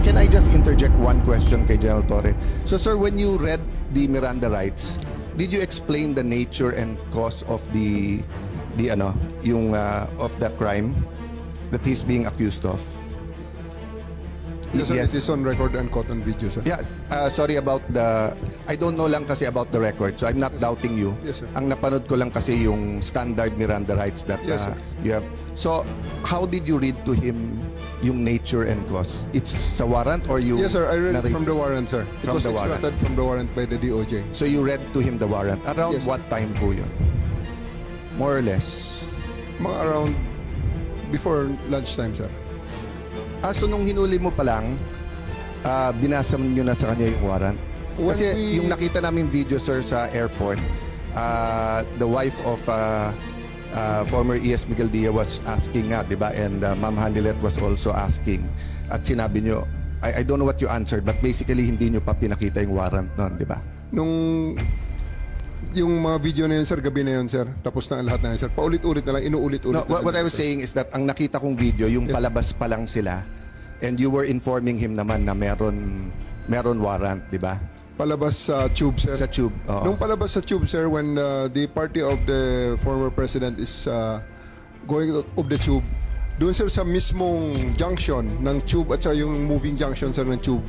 can I just interject one question kay General Torre? So sir, when you read the Miranda rights, did you explain the nature and cause of the of the crime that he's being accused of? Yes, sir, it is on record and caught on video, sir. Yeah, sorry about the... I don't know lang kasi about the record, so I'm not doubting you. Yes, sir. Ang napanood ko lang kasi yung standard Miranda rights that Yes, sir. you have. So, how did you read to him yung nature and cause? It's sa warrant or you... Yes, sir. I read narrate- from the warrant, sir. It From was the warrant. extracted from the warrant by the DOJ. So, you read to him the warrant. Around Yes, sir. what time po yun? More or less. Mga around before lunchtime, sir. So, nung hinuli mo pa lang, binasa nyo na sa kanya yung warrant? When Kasi we- yung nakita namin video, sir, sa airport, the wife of former ES Miguel Dia was asking nga, di ba? And Ma'am Hanilet was also asking. At sinabi nyo, I don't know what you answered, but basically hindi nyo pa pinakita yung warrant nun, di ba? Nung yung mga video na yun, sir, gabi na yun, sir. Tapos na ang lahat na yun, sir. Paulit-ulit na lang, inuulit-ulit. No, what I was saying is that ang nakita kong video, yung Yes. palabas pa lang sila, and you were informing him naman na meron warrant, di ba? Palabas sa tube, sir. Sa tube, oo. Nung palabas sa tube, sir, when the party of the former president is going out of the tube, doon, sir, sa mismong junction ng tube at sa yung moving junction, sir, ng tube,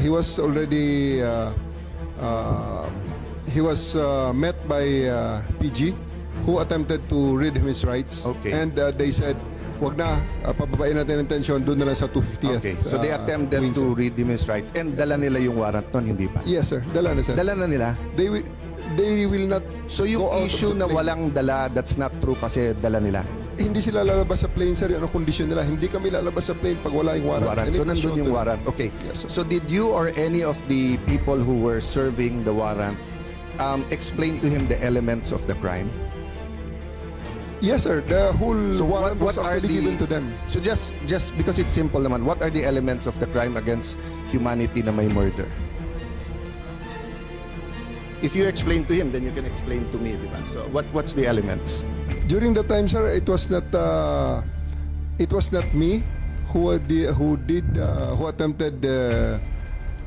he was already met by PG, who attempted to read him his rights. Okay. And they said, wag na, pababain natin ang tension, doon na lang sa 250th. Okay, so they attempted wing, to sir. read him his right, and dala nila yung warrant nun, hindi pa? Yes, sir. Dala na, sir. Dala na nila? They will not. So yung go out of issue the na plane. walang dala, that's not true kasi dala nila? Hindi sila lalabas sa plane, sir. Ano kondisyon nila? Hindi kami lalabas sa plane pag wala yung warrant. Warrant. And So it was nandun shown yung to them. warrant. Okay. Yes, sir. So did you or any of the people who were serving the warrant explain to him the elements of the crime? Yes, sir. The whole So warrant was actually given to them. So just because it's simple naman, what are the elements of the crime against humanity na may murder? If you explain to him, then you can explain to me, di ba? So what's the elements? During the time, sir, it was not me who attempted the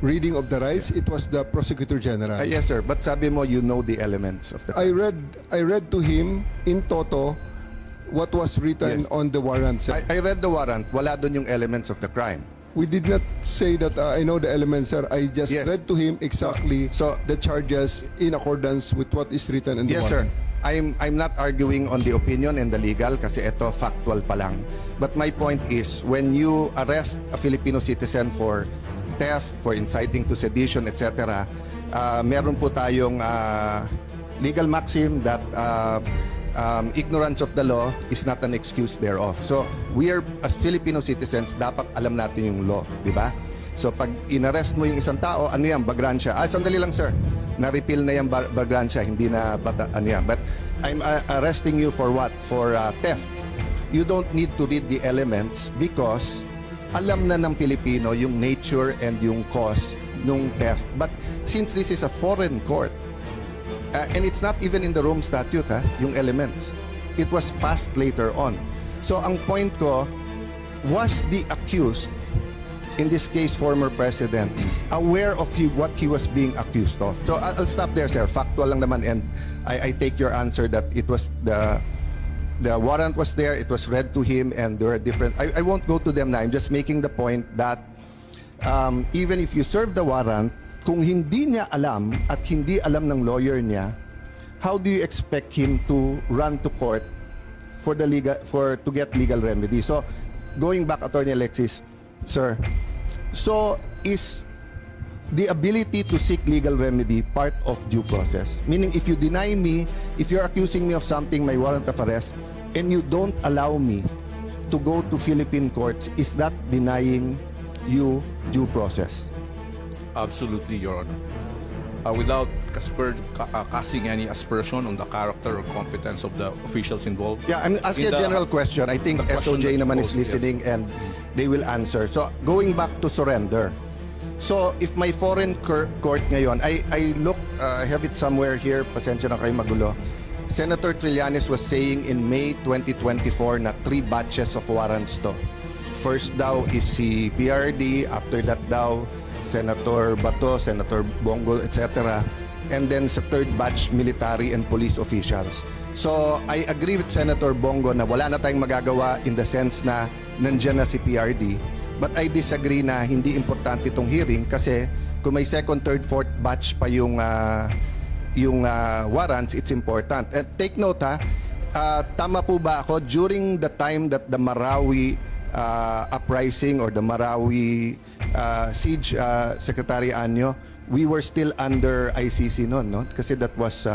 reading of the rights. It was the prosecutor general. Yes, sir. But sabi mo, you know the elements of the crime. I read to him in toto what was written Yes. on the warrant, sir. I read the warrant. Wala doon yung elements of the crime. We did not say that I know the elements, sir. I just Yes. read to him exactly So- the charges in accordance with what is written in the Yes, sir. warrant. I'm not arguing on the opinion and the legal kasi ito factual pa lang. But my point is, when you arrest a Filipino citizen for theft, for inciting to sedition, etc., meron po tayong legal maxim that ignorance of the law is not an excuse thereof. So, we are, as Filipino citizens, dapat alam natin yung law, di ba? So, pag inarrest mo yung isang tao, ano yan, bagransya. Sandali lang, sir. Na-repeal na yung bagransya, hindi na ano yan. But I'm arresting you for what? For theft. You don't need to read the elements because alam na ng Pilipino yung nature and yung cause nung theft. But since this is a foreign court, and it's not even in the Rome Statute, yung elements. It was passed later on. So ang point ko, was the accused, in this case former president, aware of what he was being accused of? So I'll stop there, sir. Factual lang naman, and I take your answer that it was the warrant was there, it was read to him, and there are different... I won't go to them now. I'm just making the point that even if you serve the warrant, kung hindi niya alam at hindi alam ng lawyer niya, how do you expect him to run to court to get legal remedy? So, going back, Attorney Alexis, sir, so is the ability to seek legal remedy part of due process? Meaning, if you deny me, if you're accusing me of something, my warrant of arrest, and you don't allow me to go to Philippine courts, is that denying you due process? Absolutely, Your Honor. Without casting any aspersion on the character or competence of the officials involved. Yeah, I'm asking a general question. I think the question SOJ that naman you is posed, yes. listening and they will answer. So, going back to surrender. So, if my foreign court ngayon, I look, I have it somewhere here, pasensya na kayo magulo. Senator Trillanes was saying in May 2024 na 3 batches of warrants to. first daw is si PRD, after that daw Senator Bato, Senator Bongo, etc. And then sa third batch, military and police officials. So I agree with Senator Bongo na wala na tayong magagawa in the sense na nandyan na si PRD. But I disagree na hindi importante itong hearing kasi kung may second, third, fourth batch pa yung warrants, it's important. And take note tama po ba ako, during the time that the Marawi uprising or the Marawi siege, Secretary Anyo, we were still under ICC noon, no? Kasi that was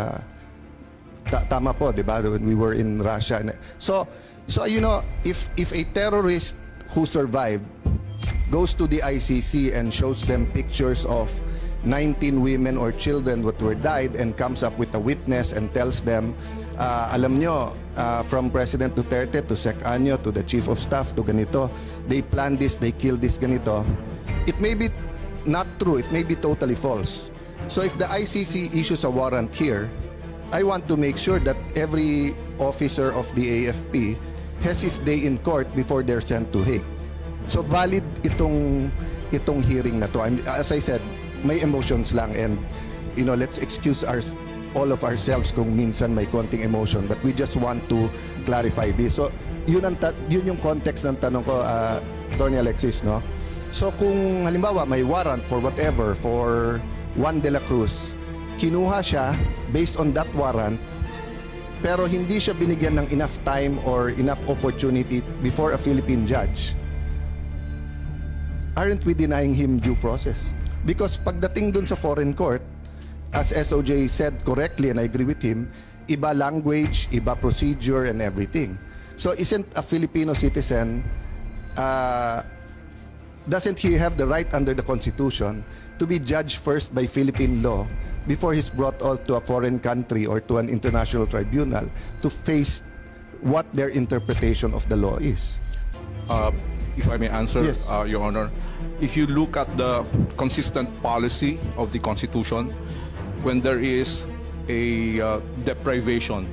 tama po, di ba? When we were in Russia. So you know, if a terrorist who survived goes to the ICC and shows them pictures of 19 women or children that were died and comes up with a witness and tells them, alam nyo, from President Duterte to Sec Anyo to the Chief of Staff to ganito, they planned this, they killed this ganito. It may be not true, it may be totally false. So if the ICC issues a warrant here, I want to make sure that every officer of the AFP has his day in court before they're sent to Hague. So valid itong hearing na to. As I said, may emotions lang, and you know, let's excuse all of ourselves kung minsan may konting emotion, but we just want to clarify this. So yun yung context ng tanong ko, Tony Alexis, no? So kung halimbawa may warrant for whatever for Juan de la Cruz, kinuha siya based on that warrant, pero hindi siya binigyan ng enough time or enough opportunity before a Philippine judge, aren't we denying him due process? Because pagdating dun sa foreign court, as SOJ said correctly, and I agree with him, iba language, iba procedure, and everything. So isn't a Filipino citizen, doesn't he have the right under the Constitution to be judged first by Philippine law before he's brought out to a foreign country or to an international tribunal to face what their interpretation of the law is? If I may answer, Yes. Your Honor, if you look at the consistent policy of the Constitution, when there is a deprivation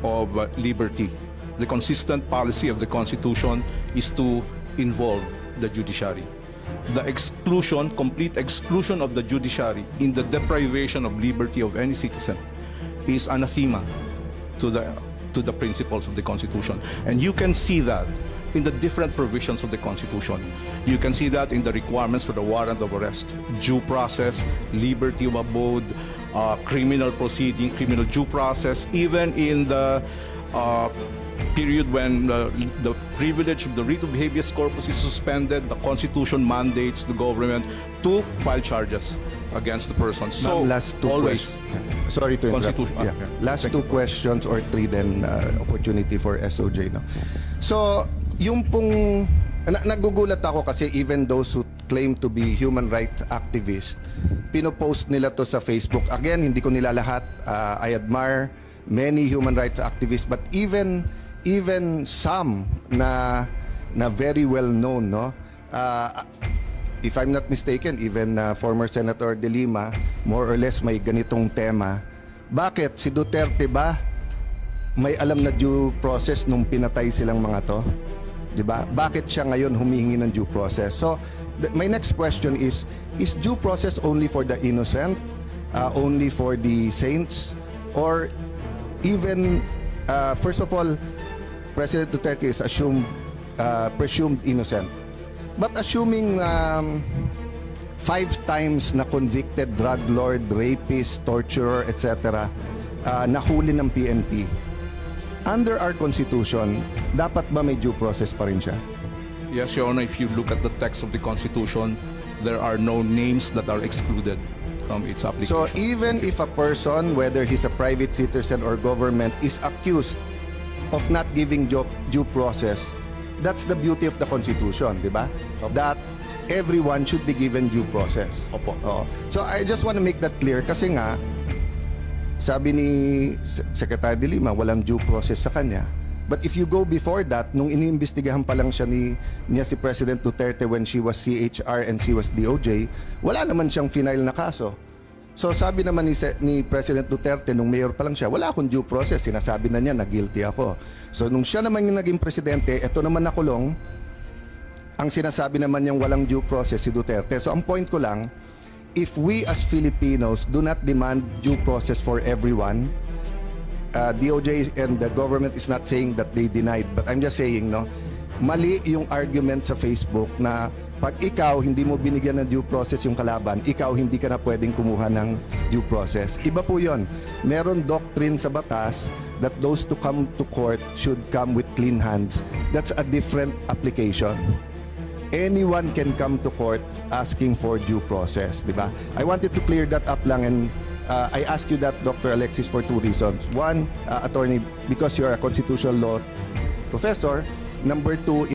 of liberty, the consistent policy of the Constitution is to involve the judiciary. The exclusion, complete exclusion of the judiciary in the deprivation of liberty of any citizen is anathema to the principles of the Constitution. And you can see that in the different provisions of the Constitution. You can see that in the requirements for the warrant of arrest, due process, liberty of abode, criminal proceeding, criminal due process, even in the period when the privilege of the writ of habeas corpus is suspended, the Constitution mandates the government to file charges against the person. So Last two always, sorry to interrupt. Constitution. Yeah. Last two questions or three, then opportunity for SOJ. No? So, yung pong nagugulat ako kasi even those who claim to be human rights activists, pinopost nila to sa Facebook. Again, hindi ko nila lahat. I admire many human rights activists, but even some na very well known, no? If I'm not mistaken, even former Senator De Lima, more or less may ganitong tema. Bakit si Duterte ba may alam na due process nung pinatay silang mga to? 'Di ba? Bakit siya ngayon humihingi ng due process? So my next question is due process only for the innocent, only for the saints, or even first of all, President Duterte is presumed innocent. But assuming 5 times na convicted drug lord, rapist, torturer, etc., nahuli ng PNP, under our Constitution, dapat ba may due process pa rin siya? yes, Your Honor, if you look at the text of the Constitution, there are no names that are excluded from its application. So even if a person, whether he's a private citizen or government, is accused of not giving due process, that's the beauty of the Constitution, di ba? Opo. That everyone should be given due process. Opo. Oo. So I just want to make that clear kasi nga, sabi ni Secretary De Lima, walang due process sa kanya. But if you go before that, nung iniimbestigahan pa lang niya si President Duterte when she was CHR and she was DOJ, wala naman siyang final na kaso. So sabi naman ni President Duterte nung mayor pa lang siya, wala akong due process, sinasabi na niya na guilty ako. So nung siya naman yung naging presidente, eto naman nakulong, Ang sinasabi naman niyang walang due process si Duterte. So ang point ko lang, if we as Filipinos do not demand due process for everyone, DOJ and the government is not saying that they denied, but I'm just saying, no, mali yung argument sa Facebook na pag ikaw hindi mo binigyan ng due process yung kalaban, ikaw hindi ka na pwedeng kumuha ng due process. Iba po yon. Meron doctrine sa batas that those to come to court should come with clean hands. That's a different application. Anyone can come to court asking for due process, di ba? I wanted to clear that up lang, and I ask you that, Dr. Alexis, for two reasons. One, attorney, because you're a constitutional law professor. Number two,